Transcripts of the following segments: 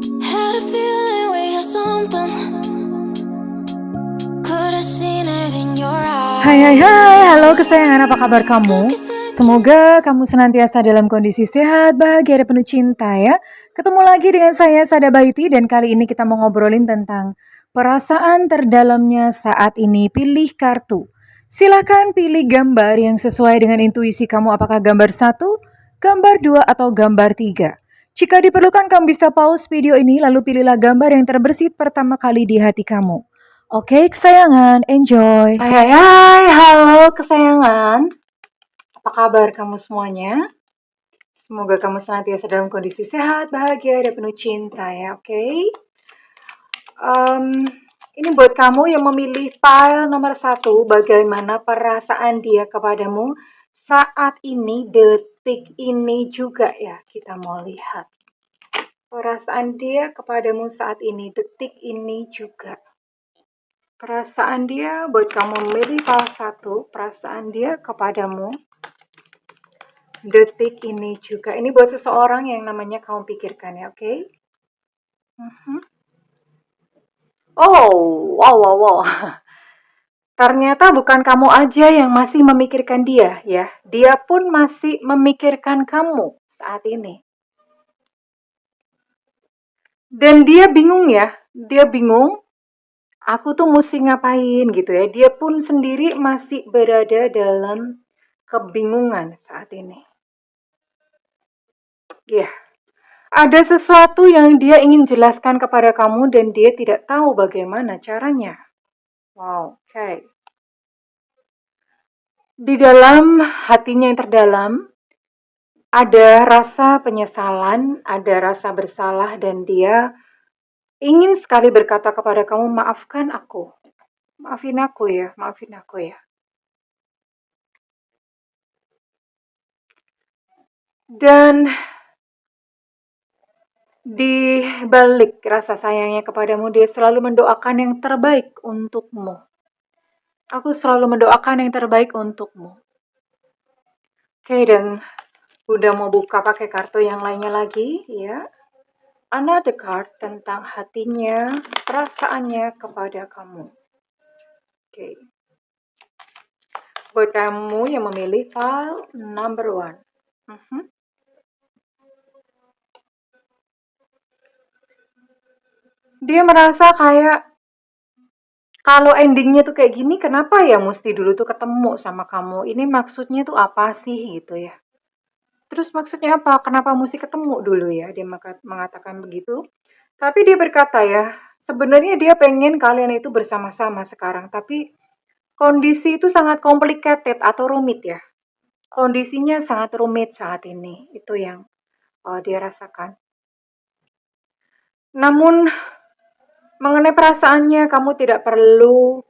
Had a feeling we had something. Could have seen it in your Hai hai eyes. hai, halo kesayangan, apa kabar kamu? Semoga kamu senantiasa dalam kondisi sehat, bahagia, dan penuh cinta ya. Ketemu lagi dengan saya Sada Baiti dan kali ini kita mau ngobrolin tentang perasaan terdalamnya saat ini. Pilih kartu. Silakan pilih gambar yang sesuai dengan intuisi kamu, apakah gambar 1, gambar 2, atau gambar 3. Jika diperlukan kamu bisa pause video ini lalu pilihlah gambar yang terbersit pertama kali di hati kamu. Oke, kesayangan, enjoy. Hai hai hai, halo kesayangan. Apa kabar kamu semuanya? Semoga kamu senantiasa dalam kondisi sehat, bahagia, dan penuh cinta ya, oke? Ini buat kamu yang memilih file nomor 1, bagaimana perasaan dia kepadamu saat ini, detik ini juga ya, kita mau lihat. Perasaan dia kepadamu saat ini, detik ini juga. Perasaan dia buat kamu memilih file 1, perasaan dia kepadamu detik ini juga. Ini buat seseorang yang namanya kamu pikirkan ya, oke? Oh, wow. Ternyata bukan kamu aja yang masih memikirkan dia ya. Dia pun masih memikirkan kamu saat ini. Dan dia bingung ya, dia bingung. Aku tuh mesti ngapain gitu ya. Dia pun sendiri masih berada dalam kebingungan saat ini. Ya, ada sesuatu yang dia ingin jelaskan kepada kamu dan dia tidak tahu bagaimana caranya. Wow, oke. Di dalam hatinya yang terdalam, ada rasa penyesalan, ada rasa bersalah dan dia ingin sekali berkata kepada kamu, maafkan aku. Maafin aku ya. Dan di balik rasa sayangnya kepadamu, dia selalu mendoakan yang terbaik untukmu. Aku selalu mendoakan yang terbaik untukmu. Oke, dan udah mau buka pakai kartu yang lainnya lagi, ya. Another card tentang hatinya, perasaannya kepada kamu. Oke. Buat kamu yang memilih file number 1. Dia merasa kayak kalau endingnya tuh kayak gini, kenapa ya mesti dulu tuh ketemu sama kamu? Ini maksudnya tuh apa sih gitu ya? Terus maksudnya apa? Kenapa mesti ketemu dulu ya? Dia mengatakan begitu. Tapi dia berkata ya, sebenarnya dia pengen kalian itu bersama-sama sekarang. Tapi kondisi itu sangat complicated atau rumit ya. Kondisinya sangat rumit saat ini. Itu yang dia rasakan. Namun mengenai perasaannya, kamu tidak perlu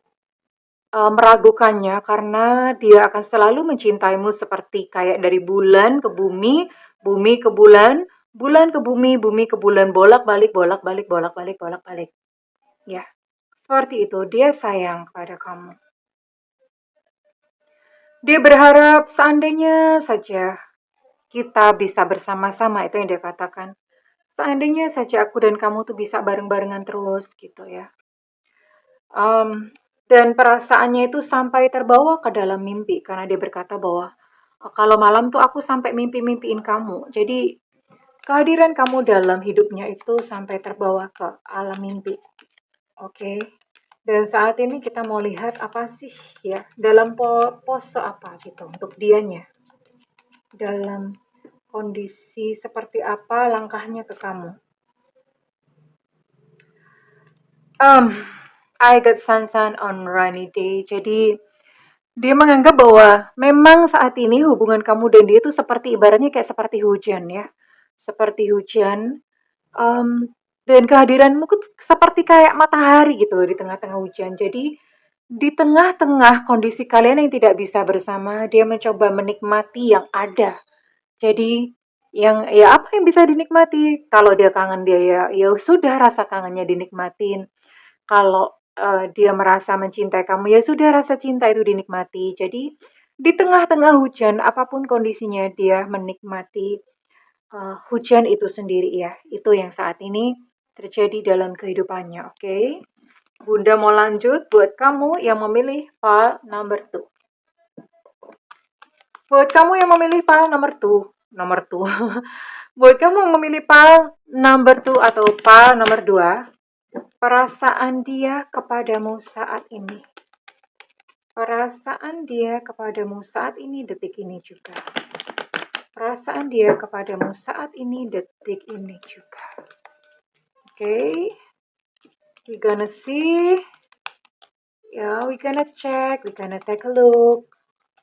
meragukannya karena dia akan selalu mencintaimu seperti kayak dari bulan ke bumi, bumi ke bulan, bulan ke bumi ke bulan, bolak-balik, bolak-balik, bolak-balik, bolak-balik. Ya, seperti itu. Dia sayang kepada kamu. Dia berharap seandainya saja kita bisa bersama-sama, itu yang dia katakan. Seandainya saja aku dan kamu tuh bisa bareng-barengan terus gitu ya. Dan perasaannya itu sampai terbawa ke dalam mimpi karena dia berkata bahwa kalau malam tuh aku sampai mimpi-mimpiin kamu. Jadi kehadiran kamu dalam hidupnya itu sampai terbawa ke alam mimpi. Oke. Dan saat ini kita mau lihat apa sih ya dalam pose apa gitu untuk dianya. Dalam kondisi seperti apa langkahnya ke kamu. I got sunshine on rainy day. Jadi dia menganggap bahwa memang saat ini hubungan kamu dan dia itu seperti ibaratnya kayak seperti hujan ya. Seperti hujan. Dan kehadiranmu tuh seperti kayak matahari gitu loh di tengah-tengah hujan. Jadi di tengah-tengah kondisi kalian yang tidak bisa bersama, dia mencoba menikmati yang ada. Jadi yang ya apa yang bisa dinikmati? Kalau dia kangen dia ya sudah rasa kangennya dinikmatin. Kalau dia merasa mencintai kamu, ya sudah rasa cinta itu dinikmati. Jadi di tengah-tengah hujan, apapun kondisinya dia menikmati hujan itu sendiri ya. Itu yang saat ini terjadi dalam kehidupannya, oke? Bunda mau lanjut buat kamu yang memilih file number 2. Buat kamu yang memilih file nomor 2. Buat kamu yang memilih file number 2 atau file nomor 2, perasaan dia kepadamu saat ini. Perasaan dia kepadamu saat ini, detik ini juga. Perasaan dia kepadamu saat ini, detik ini juga. Okay, we gonna see. Yeah, we gonna check, we gonna take a look.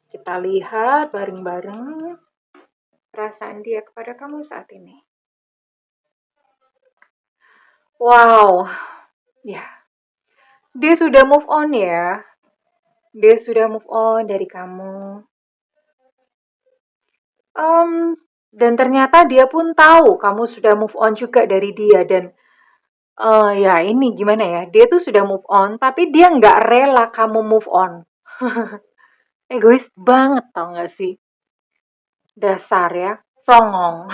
Kita lihat bareng-bareng perasaan dia kepada kamu saat ini. Wow, ya. Dia sudah move on ya. Dia sudah move on dari kamu. Dan ternyata dia pun tahu kamu sudah move on juga dari dia. Dan ya ini gimana ya, dia tuh sudah move on, tapi dia nggak rela kamu move on. Egois banget tau gak sih? Dasar ya, songong.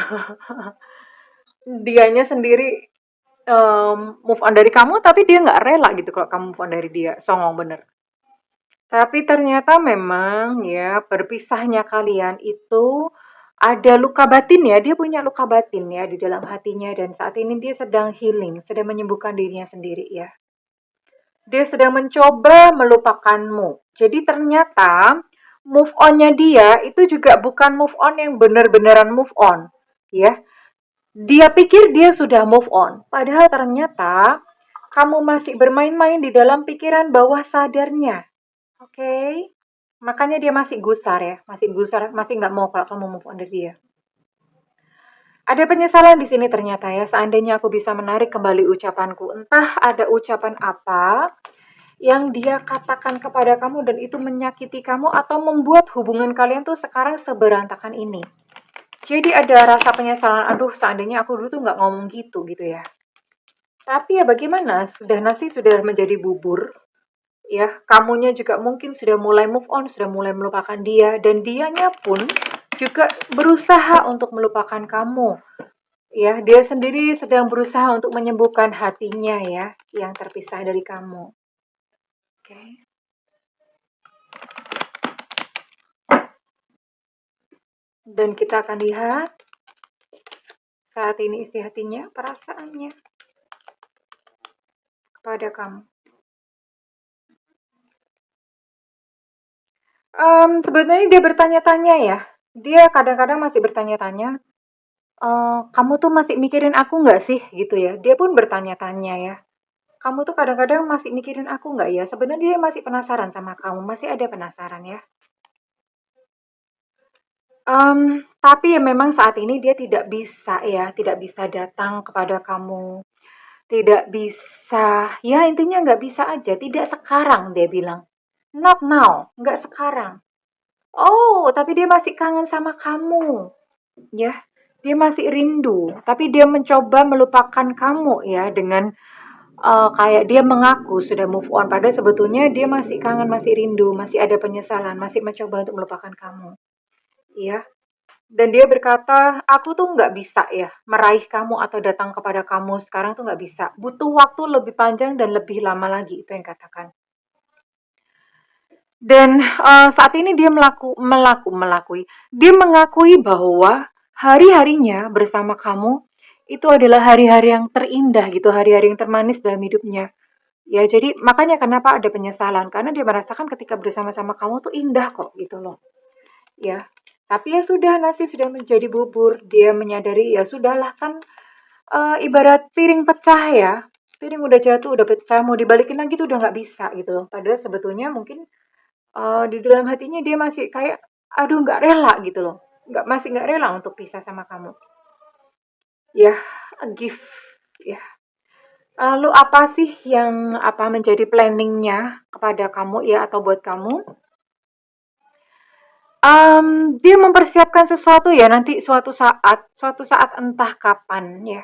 Dianya sendiri move on dari kamu, tapi dia nggak rela gitu kalau kamu move on dari dia. Songong bener. Tapi ternyata memang ya berpisahnya kalian itu ada luka batin ya. Dia punya luka batin ya di dalam hatinya dan saat ini dia sedang healing, sedang menyembuhkan dirinya sendiri ya. Dia sedang mencoba melupakanmu. Jadi ternyata move on-nya dia itu juga bukan move on yang benar-benaran move on, ya. Dia pikir dia sudah move on, padahal ternyata kamu masih bermain-main di dalam pikiran bawah sadarnya. Oke? Makanya dia masih gusar ya, masih nggak mau kalau kamu move on dari dia. Ada penyesalan di sini ternyata ya, seandainya aku bisa menarik kembali ucapanku. Entah ada ucapan apa yang dia katakan kepada kamu dan itu menyakiti kamu atau membuat hubungan kalian tuh sekarang seberantakan ini. Jadi ada rasa penyesalan, aduh seandainya aku dulu tuh nggak ngomong gitu ya. Tapi ya bagaimana, nasi sudah menjadi bubur, ya kamunya juga mungkin sudah mulai move on, sudah mulai melupakan dia, dan dianya pun juga berusaha untuk melupakan kamu. Ya, dia sendiri sedang berusaha untuk menyembuhkan hatinya ya, yang terpisah dari kamu. Oke. Dan kita akan lihat saat ini isi hatinya, perasaannya kepada kamu. Sebenarnya dia bertanya-tanya ya. Dia kadang-kadang masih bertanya-tanya, kamu tuh masih mikirin aku nggak sih gitu ya. Dia pun bertanya-tanya ya. Kamu tuh kadang-kadang masih mikirin aku nggak ya? Sebenarnya dia masih penasaran sama kamu, masih ada penasaran ya. Tapi ya memang saat ini dia tidak bisa ya, tidak bisa datang kepada kamu. Tidak bisa, ya intinya nggak bisa aja, tidak sekarang dia bilang. Not now, nggak sekarang. Oh, tapi dia masih kangen sama kamu. Ya, dia masih rindu, tapi dia mencoba melupakan kamu ya dengan kayak dia mengaku sudah move on, padahal sebetulnya dia masih kangen, masih rindu, masih ada penyesalan, masih mencoba untuk melupakan kamu. Ya, dan dia berkata, aku tuh nggak bisa ya meraih kamu atau datang kepada kamu sekarang tuh nggak bisa. Butuh waktu lebih panjang dan lebih lama lagi, itu yang katakan. Dan saat ini dia dia mengakui bahwa hari-harinya bersama kamu itu adalah hari-hari yang terindah gitu, hari-hari yang termanis dalam hidupnya. Ya, jadi makanya kenapa ada penyesalan, karena dia merasakan ketika bersama-sama kamu tuh indah kok gitu loh. Ya, tapi ya sudah, nasi sudah menjadi bubur. Dia menyadari ya sudahlah kan ibarat piring pecah ya. Piring udah jatuh, udah pecah, mau dibalikin lagi tuh udah nggak bisa gitu loh. Padahal sebetulnya mungkin di dalam hatinya dia masih kayak, aduh nggak rela gitu loh. Masih nggak rela untuk pisah sama kamu. Ya, gift ya. Lalu apa sih yang menjadi planningnya kepada kamu ya atau buat kamu? Dia mempersiapkan sesuatu ya nanti suatu saat entah kapan ya.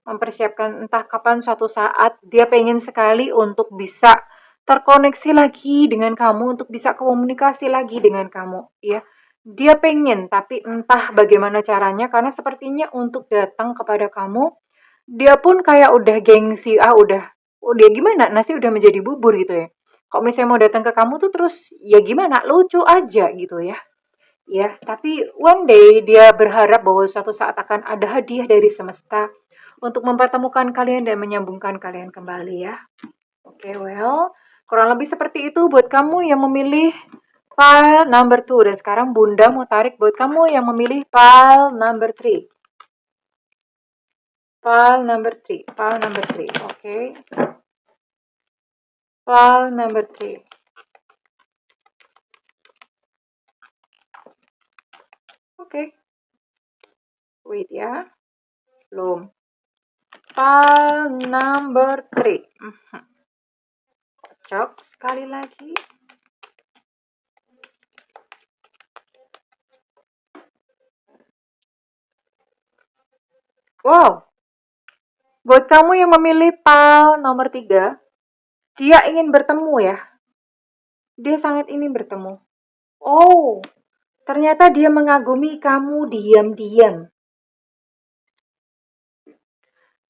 Mempersiapkan entah kapan suatu saat dia pengen sekali untuk bisa terkoneksi lagi dengan kamu, untuk bisa komunikasi lagi dengan kamu ya. Dia pengen tapi entah bagaimana caranya karena sepertinya untuk datang kepada kamu dia pun kayak udah gengsi, udah gimana, nasi udah menjadi bubur gitu ya. Kalau misalnya mau datang ke kamu tuh terus ya gimana, lucu aja gitu ya. Ya, tapi one day dia berharap bahwa suatu saat akan ada hadiah dari semesta untuk mempertemukan kalian dan menyambungkan kalian kembali ya. Oke, well, kurang lebih seperti itu buat kamu yang memilih file number 2. Dan sekarang Bunda mau tarik buat kamu yang memilih file number 3. File number 3, file number 3, oke. File number 3. Oke. Wait ya. Belum. File number 3. Kocok sekali lagi. Wow. Buat kamu yang memilih file nomor 3, dia ingin bertemu ya. Dia sangat ingin bertemu. Oh, ternyata dia mengagumi kamu diam-diam.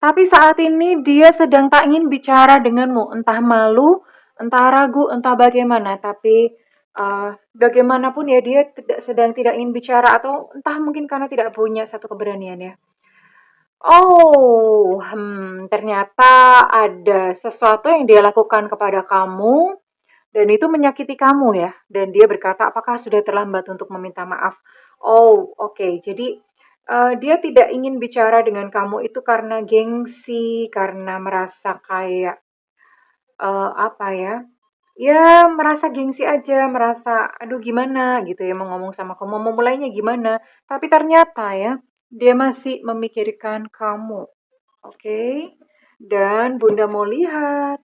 Tapi saat ini dia sedang tak ingin bicara denganmu, entah malu, entah ragu, entah bagaimana. Tapi bagaimanapun ya dia sedang tidak ingin bicara atau entah mungkin karena tidak punya satu keberanian ya. Oh, ternyata ada sesuatu yang dia lakukan kepada kamu dan itu menyakiti kamu ya. Dan dia berkata, apakah sudah terlambat untuk meminta maaf? Oh, oke. Jadi dia tidak ingin bicara dengan kamu itu karena gengsi, karena merasa kayak apa ya? Ya, merasa gengsi aja, merasa aduh gimana gitu ya mau ngomong sama kamu, mau mulainya gimana. Tapi ternyata ya, dia masih memikirkan kamu. Oke. Dan Bunda mau lihat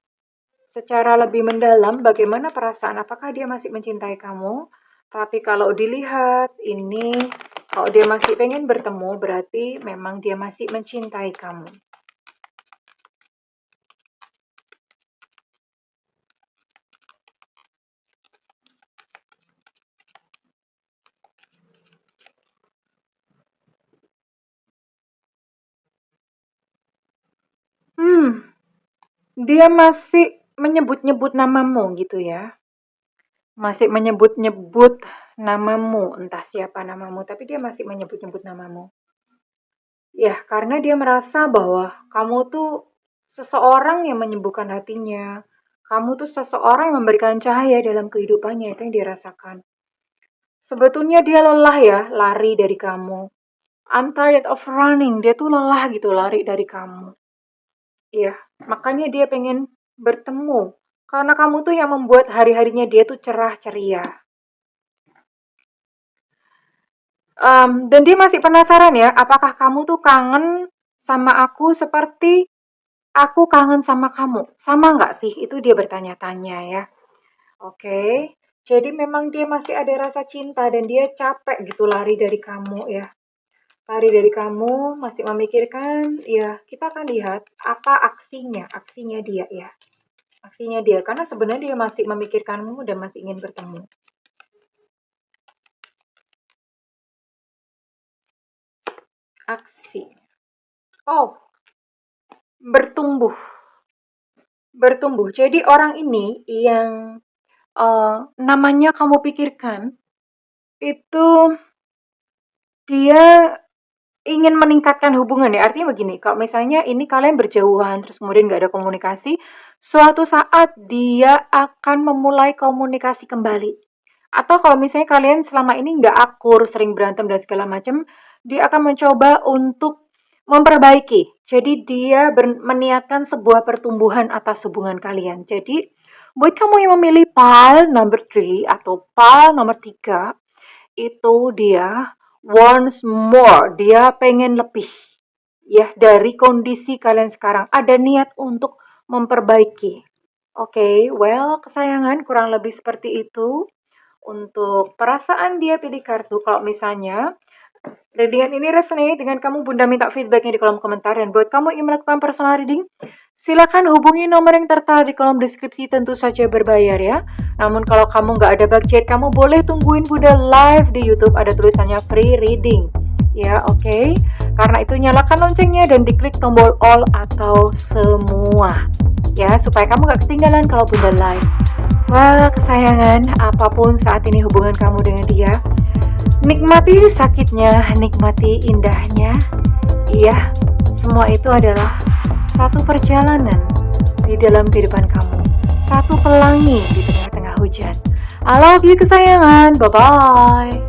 secara lebih mendalam bagaimana perasaan, apakah dia masih mencintai kamu. Tapi kalau dilihat ini, kalau dia masih pengen bertemu, berarti memang dia masih mencintai kamu. Dia masih menyebut-nyebut namamu gitu ya. Masih menyebut-nyebut namamu, entah siapa namamu, tapi dia masih menyebut-nyebut namamu. Ya, karena dia merasa bahwa kamu tuh seseorang yang menyembuhkan hatinya. Kamu tuh seseorang yang memberikan cahaya dalam kehidupannya, itu yang dia rasakan. Sebetulnya dia lelah ya, lari dari kamu. I'm tired of running, dia tuh lelah gitu lari dari kamu. Iya, makanya dia pengen bertemu. Karena kamu tuh yang membuat hari-harinya dia tuh cerah ceria. Dan dia masih penasaran ya, apakah kamu tuh kangen sama aku seperti aku kangen sama kamu. Sama nggak sih? Itu dia bertanya-tanya ya. Oke, jadi memang dia masih ada rasa cinta dan dia capek gitu lari dari kamu ya. Lari dari kamu, masih memikirkan, ya kita akan lihat apa aksinya dia ya. Aksinya dia, karena sebenarnya dia masih memikirkanmu dan masih ingin bertemu. Aksi. Oh, bertumbuh. Bertumbuh. Jadi orang ini yang namanya kamu pikirkan, itu dia ingin meningkatkan hubungan ya. Artinya begini, kalau misalnya ini kalian berjauhan, terus kemudian nggak ada komunikasi, suatu saat dia akan memulai komunikasi kembali. Atau kalau misalnya kalian selama ini nggak akur, sering berantem dan segala macam, dia akan mencoba untuk memperbaiki. Jadi dia meniatkan sebuah pertumbuhan atas hubungan kalian. Jadi buat kamu yang memilih file number 3 atau file nomor 3, itu dia wants more, dia pengen lebih ya dari kondisi kalian sekarang. Ada niat untuk memperbaiki. Oke, well kesayangan kurang lebih seperti itu. Untuk perasaan dia pilih kartu, kalau misalnya readingan ini resonate dengan kamu, Bunda minta feedbacknya di kolom komentar. Dan buat kamu yang melakukan personal reading, silakan hubungi nomor yang tertera di kolom deskripsi, tentu saja berbayar ya. Namun kalau kamu nggak ada budget, kamu boleh tungguin Bunda live di YouTube, ada tulisannya free reading. Ya, oke. Karena itu nyalakan loncengnya dan diklik tombol all atau semua. Ya, supaya kamu gak ketinggalan kalau Bunda live. Wah, kesayangan, apapun saat ini hubungan kamu dengan dia, nikmati sakitnya, nikmati indahnya. Iya, semua itu adalah satu perjalanan di dalam kehidupan kamu. Satu pelangi di tengah-tengah hujan. I love you kesayangan. Bye-bye.